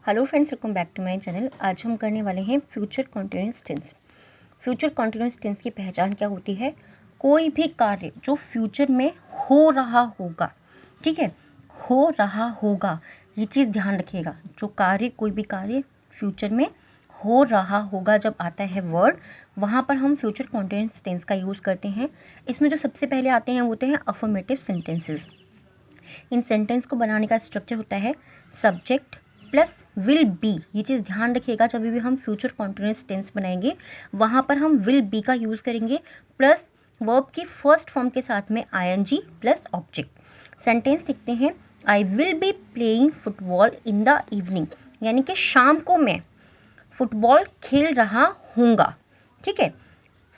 Hello friends, welcome back to my channel. आज हम करने वाले हैं future continuous tense. Future continuous tense की पहचान क्या होती है? कोई भी कार्य जो फ्यूचर में हो रहा होगा, ठीक है, हो रहा होगा, ये चीज़ ध्यान रखिएगा। जो कार्य, कोई भी कार्य फ्यूचर में हो रहा होगा, जब आता है वर्ड, वहाँ पर हम फ्यूचर कॉन्टिन्यूअस टेंस का यूज़ करते हैं। इसमें जो सबसे पहले आते हैं वो होते हैं अफर्मेटिव सेंटेंसेस। इन सेंटेंस को बनाने का स्ट्रक्चर होता है सब्जेक्ट प्लस विल बी। ये चीज़ ध्यान रखिएगा, जब भी हम फ्यूचर कॉन्टिन्यूअस टेंस बनाएंगे वहाँ पर हम विल बी का यूज़ करेंगे प्लस वर्ब की फर्स्ट फॉर्म के साथ में आईएनजी प्लस ऑब्जेक्ट। सेंटेंस लिखते हैं, I will be playing football in the evening, यानी कि शाम को मैं फुटबॉल खेल रहा हूँगा। ठीक है,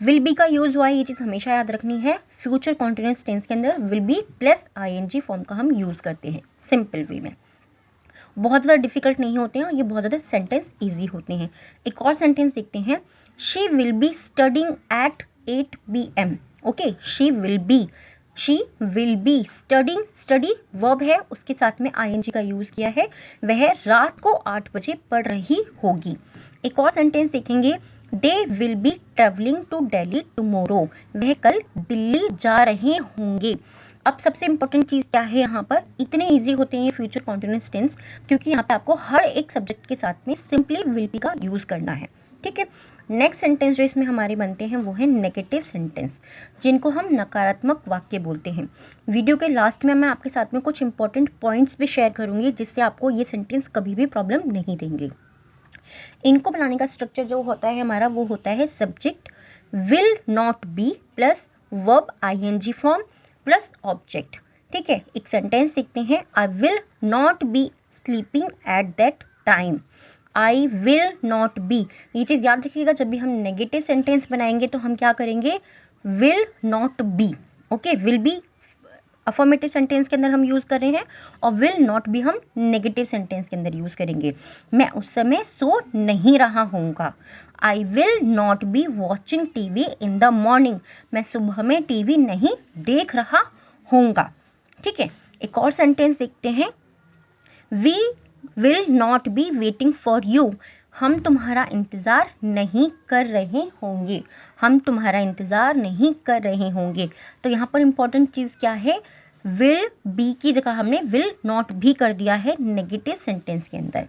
विल बी का यूज हुआ है, ये चीज़ हमेशा याद रखनी है। फ्यूचर कॉन्टिन्यूअस टेंस के अंदर will be plus ING form का हम यूज करते हैं सिंपल वे में। बहुत ज़्यादा डिफिकल्ट नहीं होते हैं और ये बहुत ज़्यादा सेंटेंस इजी होते हैं। एक और सेंटेंस देखते हैं, she will be studying at 8 PM। Okay, she will be studying, study verb है, उसके साथ में आईएनजी का यूज किया है। वह रात को 8 बजे पढ़ रही होगी। एक और सेंटेंस देखेंगे, they will be travelling to Delhi tomorrow, वह कल दिल्ली जा रहे होंगे। अब सबसे इंपॉर्टेंट चीज़ क्या है, यहाँ पर इतने इजी होते हैं ये फ्यूचर कॉन्टिन्यूअस टेंस क्योंकि यहाँ पे आपको हर एक सब्जेक्ट के साथ में सिंपली विल बी का यूज़ करना है। ठीक है, नेक्स्ट सेंटेंस जो इसमें हमारे बनते हैं वो है नेगेटिव सेंटेंस, जिनको हम नकारात्मक वाक्य बोलते हैं। वीडियो के लास्ट में मैं आपके साथ में कुछ इंपॉर्टेंट पॉइंट्स भी शेयर करूँगी जिससे आपको ये सेंटेंस कभी भी प्रॉब्लम नहीं देंगे। इनको बनाने का स्ट्रक्चर जो होता है हमारा, वो होता है subject will not be plus verb ING form plus object. ठीक है, एक सेंटेंस लिखते हैं, I will not be sleeping at that time. I will not be, ये चीज़ याद रखिएगा, जब भी हम नेगेटिव सेंटेंस बनाएंगे तो हम क्या करेंगे, will not B. Okay, will be affirmative sentence के अंदर हम यूज़ कर रहे हैं और विल नॉट भी हम नेगेटिव सेंटेंस के अंदर यूज़ करेंगे। मैं उस समय सो नहीं रहा हूँगा। I will not be watching TV in the morning, मैं सुबह में टीवी नहीं देख रहा हूँगा। ठीक है, एक और सेंटेंस देखते हैं, we will not be waiting for you, हम तुम्हारा इंतज़ार नहीं कर रहे होंगे। हम तुम्हारा इंतज़ार नहीं कर रहे होंगे। तो यहाँ पर इंपॉर्टेंट चीज़ क्या है, विल बी की जगह हमने विल नॉट भी कर दिया है नेगेटिव सेंटेंस के अंदर।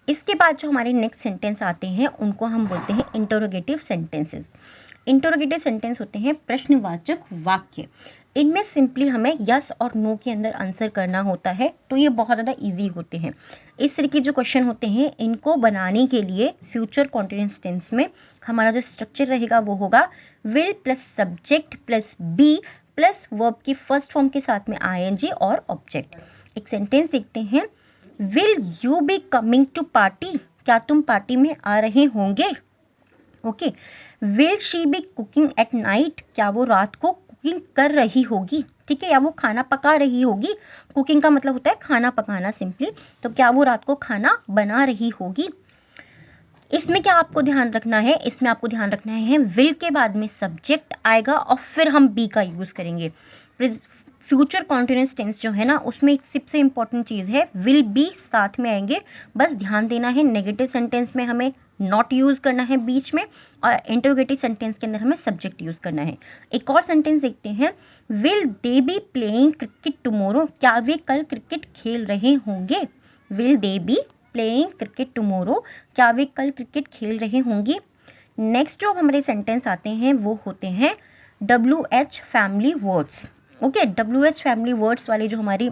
इसके बाद जो हमारे नेक्स्ट सेंटेंस आते हैं उनको हम बोलते हैं इंटरोगेटिव सेंटेंसेस। इंटरोगेटिव सेंटेंस होते हैं प्रश्नवाचक वाक्य। इनमें सिंपली हमें यस और नो के अंदर आंसर करना होता है, तो ये बहुत ज़्यादा इजी होते हैं। इस तरह के जो क्वेश्चन होते हैं, इनको बनाने के लिए फ्यूचर कॉन्टिन्यूअस टेंस में हमारा जो स्ट्रक्चर रहेगा वो होगा will plus subject plus be plus verb की फर्स्ट फॉर्म के साथ में आईएनजी और ऑब्जेक्ट। एक सेंटेंस देखते हैं, will you be coming to party, क्या तुम पार्टी में आ रहे होंगे। Okay, will she be cooking at night, क्या वो रात को कुकिंग कर रही होगी। ठीक है, या वो खाना पका रही होगी। कुकिंग का मतलब होता है खाना पकाना सिंपली, तो क्या वो रात को खाना बना रही होगी। इसमें क्या आपको ध्यान रखना है, इसमें आपको ध्यान रखना है विल के बाद में सब्जेक्ट आएगा और फिर हम बी का यूज़ करेंगे। फ्यूचर कॉन्टिन्यूअस टेंस जो है ना, उसमें एक सबसे इंपॉर्टेंट चीज़ है विल बी साथ में आएंगे। बस ध्यान देना है, नेगेटिव सेंटेंस में हमें नॉट यूज़ करना है बीच में, और इंटरोगेटिव सेंटेंस के अंदर हमें सब्जेक्ट यूज़ करना है। एक और सेंटेंस देखते हैं, will they be playing cricket tomorrow, क्या वे कल क्रिकेट खेल रहे होंगे। Will they be playing cricket tomorrow, क्या वे कल क्रिकेट खेल रहे होंगी। नेक्स्ट जो हमारे सेंटेंस आते हैं वो होते हैं WH family words. Okay, WH family words वाली जो हमारी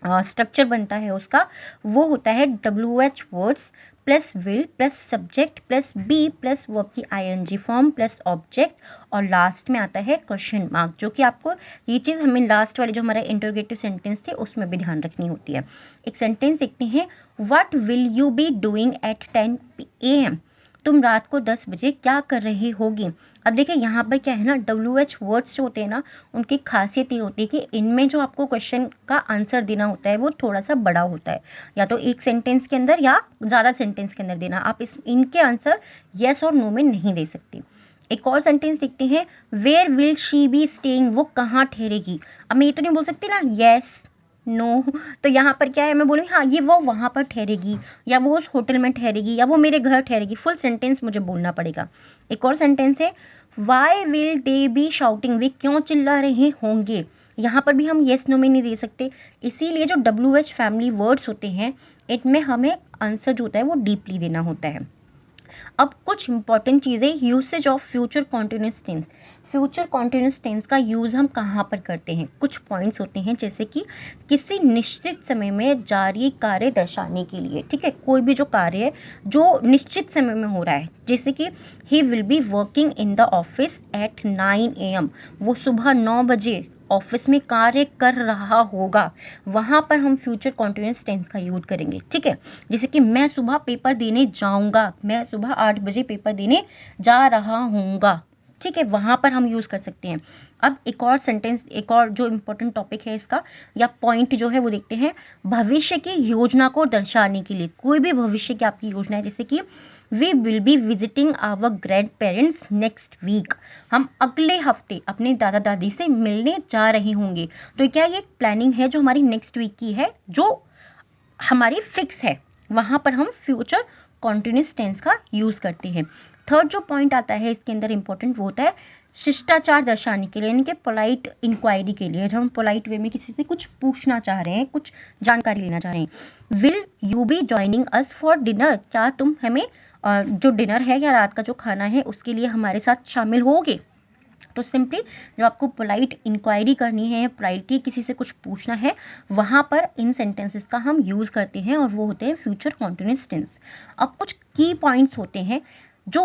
स्ट्रक्चर बनता है उसका, वो होता है WH words plus will plus subject plus be plus verb की आईएनजी फॉर्म प्लस ऑब्जेक्ट, और लास्ट में आता है क्वेश्चन मार्क, जो कि आपको ये चीज़ हमें लास्ट वाले जो हमारा इंटरोगेटिव सेंटेंस थे उसमें भी ध्यान रखनी होती है। एक सेंटेंस देखते हैं, what will you be doing at 10 AM, तुम रात को 10 बजे क्या कर रही होगी। अब देखिए यहाँ पर क्या है ना, WH वर्ड्स जो होते हैं ना, उनकी खासियत ये होती है कि इनमें जो आपको क्वेश्चन का आंसर देना होता है वो थोड़ा सा बड़ा होता है, या तो एक सेंटेंस के अंदर या ज़्यादा सेंटेंस के अंदर देना। आप इनके आंसर येस और नो में नहीं दे सकते। एक और सेंटेंस देखते हैं, where will she be staying, वो कहाँ ठहरेगी। अब मैं ये तो नहीं बोल सकती ना येस नो। तो यहाँ पर क्या है, मैं बोलूँगी हाँ ये वो वहाँ पर ठहरेगी, या वो उस होटल में ठहरेगी, या वो मेरे घर ठहरेगी। फुल सेंटेंस मुझे बोलना पड़ेगा। एक और सेंटेंस है, why will they be shouting, वे क्यों चिल्ला रहे होंगे। यहाँ पर भी हम येस नो में नहीं दे सकते, इसीलिए जो WH फैमिली वर्ड्स होते हैं इनमें हमें आंसर जो होता है वो डीपली देना होता है। अब कुछ इंपॉर्टेंट चीज़ें, usage of future continuous tense. Future continuous tense का यूज़ हम कहाँ पर करते हैं, कुछ पॉइंट्स होते हैं, जैसे कि किसी निश्चित समय में जारी कार्य दर्शाने के लिए। ठीक है, कोई भी जो कार्य है जो निश्चित समय में हो रहा है, जैसे कि he will be working in the office at 9 AM, वो सुबह 9 बजे ऑफिस में कार्य कर रहा होगा, वहाँ पर हम फ्यूचर कॉन्टिन्यूस टेंस का यूज करेंगे। ठीक है, जैसे कि मैं सुबह पेपर देने जाऊँगा, मैं सुबह 8 बजे पेपर देने जा रहा हूँगा। ठीक है, वहाँ पर हम यूज़ कर सकते हैं। अब एक और सेंटेंस, एक और जो इम्पोर्टेंट टॉपिक है इसका या पॉइंट जो है वो देखते हैं, भविष्य की योजना को दर्शाने के लिए। कोई भी भविष्य की आपकी योजना है, जैसे कि we will be visiting our grandparents next week, हम अगले हफ्ते अपने दादा दादी से मिलने जा रहे होंगे। तो क्या ये एक प्लानिंग है जो हमारी नेक्स्ट वीक की है, जो हमारी फिक्स है, वहाँ पर हम फ्यूचर कॉन्टिन्यूस टेंस का यूज़ करते हैं। थर्ड जो पॉइंट आता है इसके अंदर इंपॉर्टेंट, वो होता है शिष्टाचार दर्शाने के लिए, यानी कि पोलाइट इंक्वायरी के लिए, जब हम पोलाइट वे में किसी से कुछ पूछना चाह रहे हैं, कुछ जानकारी लेना चाह रहे हैं। Will you be joining us for dinner, क्या तुम हमें जो डिनर है या रात का जो खाना है उसके लिए हमारे साथ शामिल होगे। तो सिंपली जब आपको पोलाइट इंक्वायरी करनी है, पोलाइटली किसी से कुछ पूछना है, वहाँ पर इन सेंटेंसेस का हम यूज़ करते हैं और वो होते हैं फ्यूचर कॉन्टिन्यूस टेंस। अब कुछ की पॉइंट्स होते हैं जो